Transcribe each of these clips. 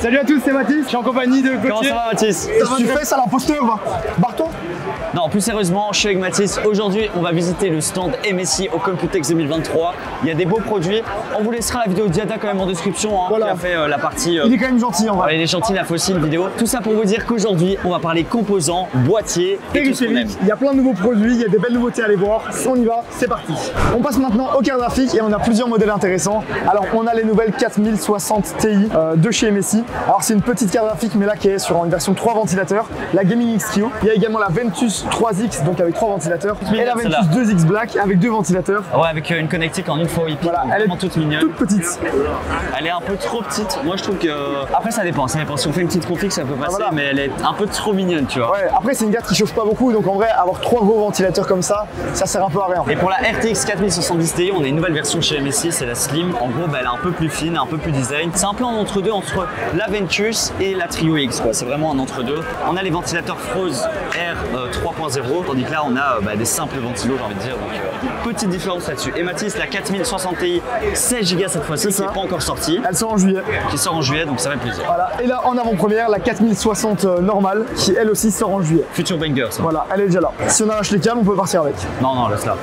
Salut à tous, c'est Mathis, je suis en compagnie de Gauthier. Comment ça va Mathis? Qu'est-ce que tu fais ça l'imposteur va? Barre-toi. Non, plus sérieusement, je suis avec Mathis. Aujourd'hui, on va visiter le stand MSI au Computex 2023. Il y a des beaux produits. On vous laissera la vidéo d'Iada quand même en description, hein, voilà. Qui a fait la partie... Il est quand même gentil en vrai. Il est gentil, il a fait aussi une vidéo. Tout ça pour vous dire qu'aujourd'hui, on va parler composants, boîtiers et tout ce qu'on aime. Il y a plein de nouveaux produits, il y a des belles nouveautés à aller voir. On y va, c'est parti. On passe maintenant aux cartes graphiques et on a plusieurs modèles intéressants. Alors, on a les nouvelles 4060 Ti de chez MSI. Alors, c'est une petite carte graphique, mais là qui est sur une version 3 ventilateurs. La Gaming X Trio. Il y a également la Ventus 3X, donc avec 3 ventilateurs. Et la Ventus 2X Black avec 2 ventilateurs. Ouais, avec une connectique en une fois IP. Voilà, elle est toute mignonne. Toute petite. Elle est un peu trop petite. Moi, je trouve que. Après, ça dépend. Si on fait une petite config, ça peut passer, voilà. Mais elle est un peu trop mignonne, tu vois. Ouais, après, c'est une carte qui chauffe pas beaucoup. Donc, en vrai, avoir 3 gros ventilateurs comme ça sert un peu à rien. Et pour la RTX 4070 Ti, on a une nouvelle version chez MSI, c'est la Slim. En gros, elle est un peu plus fine, un peu plus design. C'est un peu en entre-deux entre la Ventus et la Trio X, quoi. C'est vraiment un entre-deux. On a les ventilateurs Froze R 3.0, tandis que là, on a des simples ventilos, j'ai envie de dire. Donc, petite différence là-dessus. Et Mathis, la 4060 Ti, 16 Go cette fois-ci, qui n'est pas encore sortie. Elle sort en juillet. Qui sort en juillet, donc ça fait plaisir. Voilà. Et là, en avant-première, la 4060 normale, qui elle aussi sort en juillet. Future banger, ça. Voilà, elle est déjà là. Si on arrache les câbles, on peut partir avec. Non, laisse-la.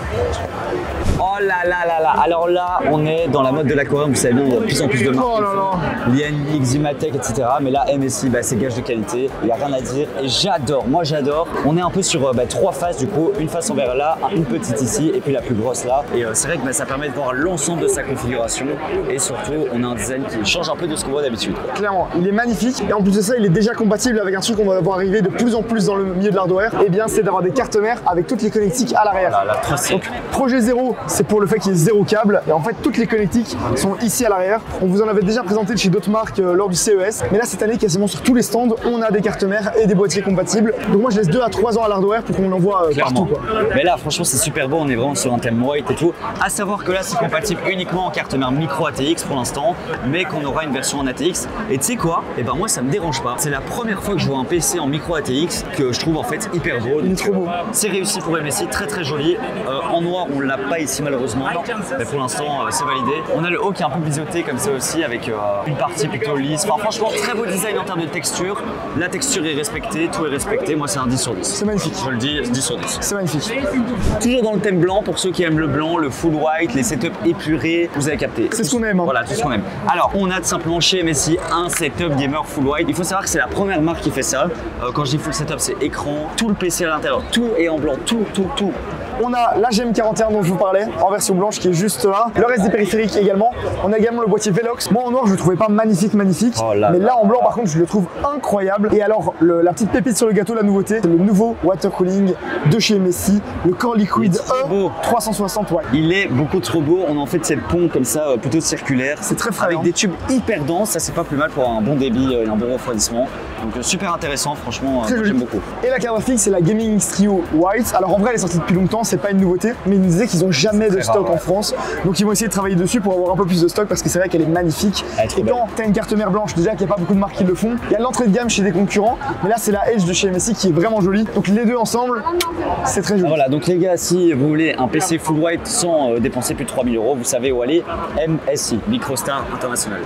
Oh là là là là. Alors là, on est dans la mode de l'aquarium, vous savez bien, il y a de plus en plus de marques. Oh là là. Lienlix, Zimatech, etc. Mais là, MSI, c'est gage de qualité, il n'y a rien à dire. Et j'adore, moi j'adore. On est un peu sur 3 faces du coup, une face en verre là, une petite ici et puis la plus grosse là. Et c'est vrai que ça permet de voir l'ensemble de sa configuration. Et surtout, on a un design qui change un peu de ce qu'on voit d'habitude. Clairement, il est magnifique. Et en plus de ça, il est déjà compatible avec un truc qu'on va voir arriver de plus en plus dans le milieu de l'hardware. Et bien, c'est d'avoir des cartes mères avec toutes les connectiques à l'arrière. Donc, projet 0, c'est pour le fait qu'il y ait 0 câble. Et en fait, toutes les connectiques sont ici à l'arrière. On vous en avait déjà présenté chez d'autres marques lors du CES. Mais là, cette année, quasiment sur tous les stands, on a des cartes mères et des boîtiers compatibles. Donc moi, je laisse 2 à 3 ans à l'hardware pour qu'on en voit partout, quoi. Mais là, franchement, c'est super beau. On est vraiment sur un thème white et tout. À savoir que là, c'est compatible uniquement en carte mère micro ATX pour l'instant, mais qu'on aura une version en ATX. Et tu sais quoi? Et ben moi, ça me dérange pas. C'est la première fois que je vois un PC en micro ATX que je trouve en fait hyper beau. Il est trop beau. C'est réussi pour MSI, très joli. En noir, on l'a pas ici malheureusement. Mais pour l'instant, c'est validé. On a le haut qui est un peu biseauté comme ça aussi, avec une partie plutôt lisse. Enfin, franchement, très beau design en termes de texture. La texture est respectée, tout est respecté. Moi, c'est un 10 sur 10. C'est magnifique. Je le dis, 10 sur 10. C'est magnifique. Toujours dans le thème blanc, pour ceux qui aiment le blanc, le full white, les setups épurés, vous avez capté. C'est ce qu'on aime. Hein. Voilà, tout ce qu'on aime. Alors, on a tout simplement chez MSI un setup gamer full white. Il faut savoir que c'est la première marque qui fait ça. Quand je dis full setup, c'est écran, tout le PC à l'intérieur, tout est en blanc, tout. On a la GM41 dont je vous parlais, en version blanche qui est juste là. Le reste des périphériques également. On a également le boîtier Velox. Moi en noir, je le trouvais pas magnifique. Oh là. Mais là en blanc, par contre, je le trouve incroyable. Et alors, la petite pépite sur le gâteau, la nouveauté, c'est le nouveau water cooling de chez MSI, le Core Liquid E 360 watts. Il est beaucoup trop beau. On a en fait cette pompe comme ça, plutôt circulaire. C'est très frais. Avec des tubes hyper denses. Ça, c'est pas plus mal pour un bon débit et un bon refroidissement. Donc super intéressant, franchement, j'aime beaucoup. Et la carte graphique, c'est la Gaming X Trio White. Alors en vrai, elle est sortie depuis longtemps, c'est pas une nouveauté, mais ils nous disaient qu'ils ont jamais de stock en France. Donc ils vont essayer de travailler dessus pour avoir un peu plus de stock parce que c'est vrai qu'elle est magnifique. Et quand t'as une carte mère blanche, déjà qu'il n'y a pas beaucoup de marques qui le font, il y a l'entrée de gamme chez des concurrents, mais là c'est la Edge de chez MSI qui est vraiment jolie. Donc les deux ensemble, c'est très joli. Voilà, donc les gars, si vous voulez un PC full white sans dépenser plus de 3000 €, vous savez où aller, MSI, Microstar International.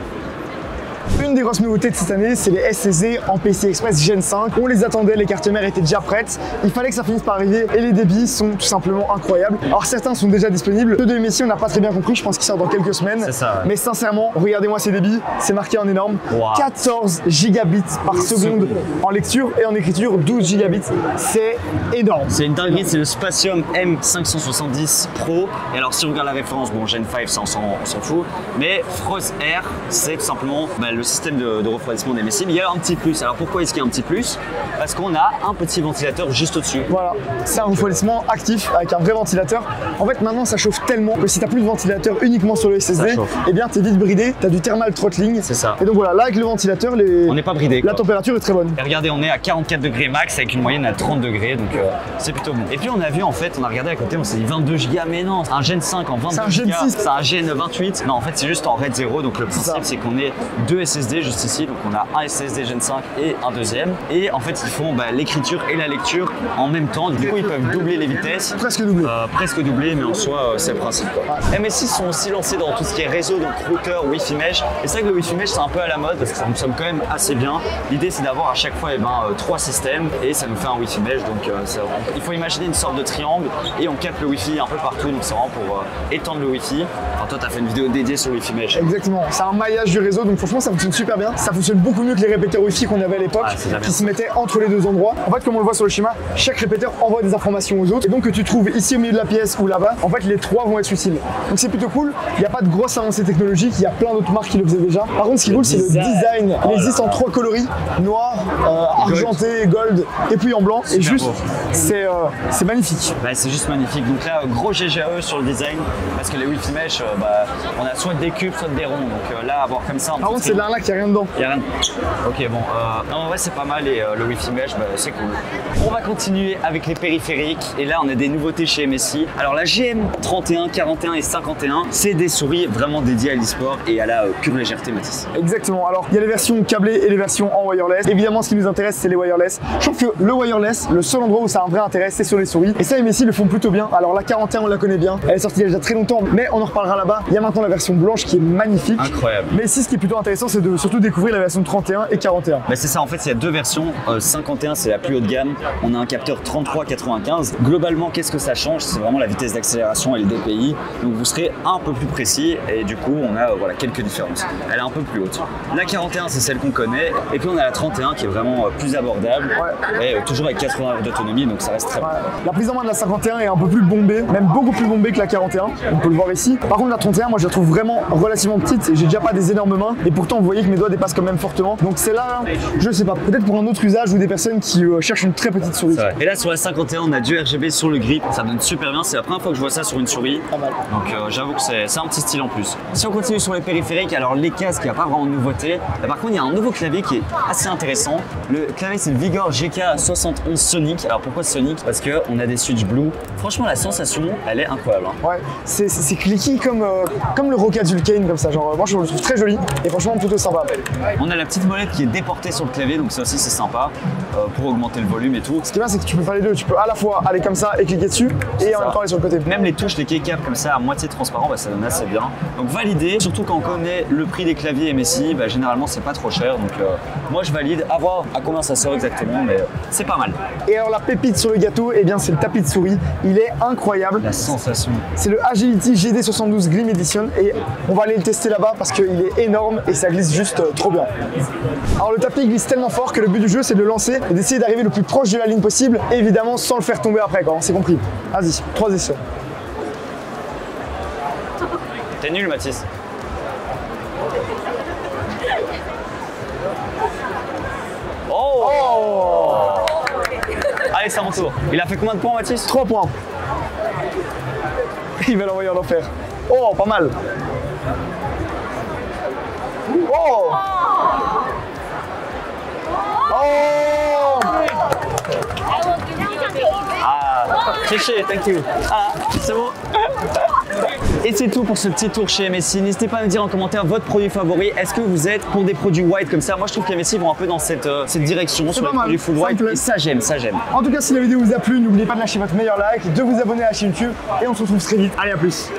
Une des grosses nouveautés de cette année, c'est les SSD en PCI Express Gen 5. On les attendait, les cartes mères étaient déjà prêtes. Il fallait que ça finisse par arriver et les débits sont tout simplement incroyables. Alors certains sont déjà disponibles. Ceux de MSI, on n'a pas très bien compris. Je pense qu'ils sortent dans quelques semaines. C'est ça. Ouais. Mais sincèrement, regardez-moi ces débits. C'est marqué en énorme. Wow. 14 gigabits par seconde en lecture et en écriture 12 gigabits. C'est énorme. C'est une dinguerie. C'est le Spatium M570 Pro. Et alors si on regarde la référence, bon Gen 5, ça, on s'en fout. Mais Froze Air, c'est tout simplement le système de refroidissement des MSI. Mais il y a un petit plus. Alors pourquoi est-ce qu'il y a un petit plus? Parce qu'on a un petit ventilateur juste au-dessus. Voilà, c'est un refroidissement actif avec un vrai ventilateur. En fait, maintenant, ça chauffe tellement que si tu n'as plus de ventilateur uniquement sur le SSD, eh bien, tu es vite bridé, tu as du thermal throttling. C'est ça. Et donc voilà, là, avec le ventilateur, on n'est pas bridé. La température est très bonne. Et regardez, on est à 44 degrés max avec une moyenne à 30 degrés, donc c'est plutôt bon. Et puis on a vu, en fait, on a regardé à côté, on s'est dit 22 Go, mais non, un Gen 5 en 22 Go. C'est un Gen 6. C'est un Gen 28. Non, en fait, c'est juste en RAID 0, donc le principe, c'est qu'on est 2 SSD juste ici, donc on a un SSD Gen 5 et un deuxième. Et en fait, ils font l'écriture et la lecture en même temps. Du coup, ils peuvent doubler les vitesses. Presque doublé. Presque doublé, mais en soi, c'est le principe. MSI sont aussi lancés dans tout ce qui est réseau, donc routeur, Wi-Fi Mesh. Et c'est vrai que le Wi-Fi Mesh, c'est un peu à la mode parce que ça fonctionne quand même assez bien. L'idée, c'est d'avoir à chaque fois 3 systèmes et ça nous fait un Wi-Fi Mesh. Donc, il faut imaginer une sorte de triangle et on capte le Wi-Fi un peu partout. Donc, c'est vraiment pour étendre le Wi-Fi. Enfin, toi, tu as fait une vidéo dédiée sur le Wi-Fi Mesh. Exactement. C'est un maillage du réseau, donc franchement, ça fonctionne super bien. Ça fonctionne beaucoup mieux que les répéteurs Wi-Fi qu'on avait à l'époque, qui se mettaient entre les deux endroits. En fait, comme on le voit sur le schéma, chaque répéteur envoie des informations aux autres. Et donc, que tu trouves ici au milieu de la pièce ou là-bas, en fait, les trois vont être utiles. Donc, c'est plutôt cool. Il n'y a pas de grosse avancée technologique. Il y a plein d'autres marques qui le faisaient déjà. Par contre, ce qui est cool, c'est le design. Il existe en 3 coloris, noir, argenté, gold et puis en blanc. Et juste, c'est magnifique. C'est juste magnifique. Donc là, gros GGAE sur le design parce que les Wi-Fi Mesh, on a soit des cubes, soit des ronds. Donc là, avoir comme ça. Par contre, c'est là qu'il n'y a rien dedans. Il n'y a rien. Ok, bon. Non, en vrai, c'est pas mal et le Wi-Fi Mesh, c'est cool. On va continuer avec les périphériques. Et là, on a des nouveautés chez MSI. Alors, la GM31, 41 et 51, c'est des souris vraiment dédiées à l'e-sport et à la pure légèreté, Mathis. Exactement. Alors, il y a les versions câblées et les versions en wireless. Évidemment, ce qui nous intéresse, c'est les wireless. Je trouve que le wireless, le seul endroit où ça a un vrai intérêt, c'est sur les souris. Et ça, MSI le font plutôt bien. Alors, la 41, on la connaît bien. Elle est sortie il y a déjà très longtemps, mais on en reparlera là-bas. Il y a maintenant la version blanche qui est magnifique. Incroyable. Mais ici, ce qui est plutôt intéressant, c'est de surtout découvrir la version 31 et 41. C'est ça, en fait, il y a deux versions. 51, c'est la plus haut de gamme. On a un capteur 33-95. Globalement, qu'est-ce que ça change? C'est vraiment la vitesse d'accélération et le DPI. Donc, vous serez un peu plus précis et du coup, on a quelques différences. Elle est un peu plus haute. La 41, c'est celle qu'on connaît. Et puis, on a la 31 qui est vraiment plus abordable. Et toujours avec 80 heures d'autonomie, donc ça reste très bon. La prise en main de la 51 est un peu plus bombée, même beaucoup plus bombée que la 41. On peut le voir ici. Par contre, la 31, moi, je la trouve vraiment relativement petite. J'ai déjà pas des énormes mains. Et pourtant, vous voyez que mes doigts dépassent quand même fortement. Donc, c'est là, je sais pas, peut-être pour un autre usage ou des personnes qui cherchent une très petite souris. Et là, sur la 51, on a du RGB sur le grip. Ça donne super bien. C'est la première fois que je vois ça sur une souris. Pas mal. Donc, j'avoue que c'est un petit style en plus. Si on continue sur les périphériques, alors les casques, il n'y a pas vraiment de nouveauté. Par contre, il y a un nouveau clavier qui est assez intéressant. Le clavier, c'est le Vigor GK71 Sonic. Alors, pourquoi Sonic? Parce qu'on a des switches Blue. Franchement, la sensation, elle est incroyable. Ouais, c'est clicky comme le Roca Vulcane, comme ça. Genre, moi, je le trouve très joli et franchement plutôt sympa. On a la petite molette qui est déportée sur le clavier, donc ça aussi, c'est sympa pour augmenter le volume et tout. Ce qui est bien, c'est que tu peux faire les deux. Tu peux à la fois aller comme ça et cliquer dessus et en même temps aller sur le côté. Même les touches, les keycaps comme ça à moitié transparent, ça donne assez bien. Donc validé, surtout quand on connaît le prix des claviers MSI, généralement c'est pas trop cher. Donc moi je valide, à voir à combien ça sort exactement, mais c'est pas mal. Et alors la pépite sur le gâteau, eh bien c'est le tapis de souris. Il est incroyable. La sensation. C'est le Agility GD72 Gleam Edition et on va aller le tester là-bas parce qu'il est énorme et ça glisse juste trop bien. Alors le tapis glisse tellement fort que le but du jeu c'est de le lancer et d'essayer d'arriver le plus proche de la ligne possible, évidemment sans le faire tomber après quoi, c'est compris. Vas-y, 3 essais. T'es nul Mathis. Oh, allez, c'est à mon tour. Il a fait combien de points Mathis? 3 points. Il va l'envoyer en enfer. Oh, pas mal. Oh. Oh. Triché, thank you. Ah, c'est bon. Et c'est tout pour ce petit tour chez MSI. N'hésitez pas à me dire en commentaire votre produit favori. Est-ce que vous êtes pour des produits white comme ça? Moi, je trouve que MSI vont un peu dans cette direction sur les produits full white. Et ça, j'aime, ça, j'aime. En tout cas, si la vidéo vous a plu, n'oubliez pas de lâcher votre meilleur like, de vous abonner à la chaîne YouTube et on se retrouve très vite. Allez, à plus.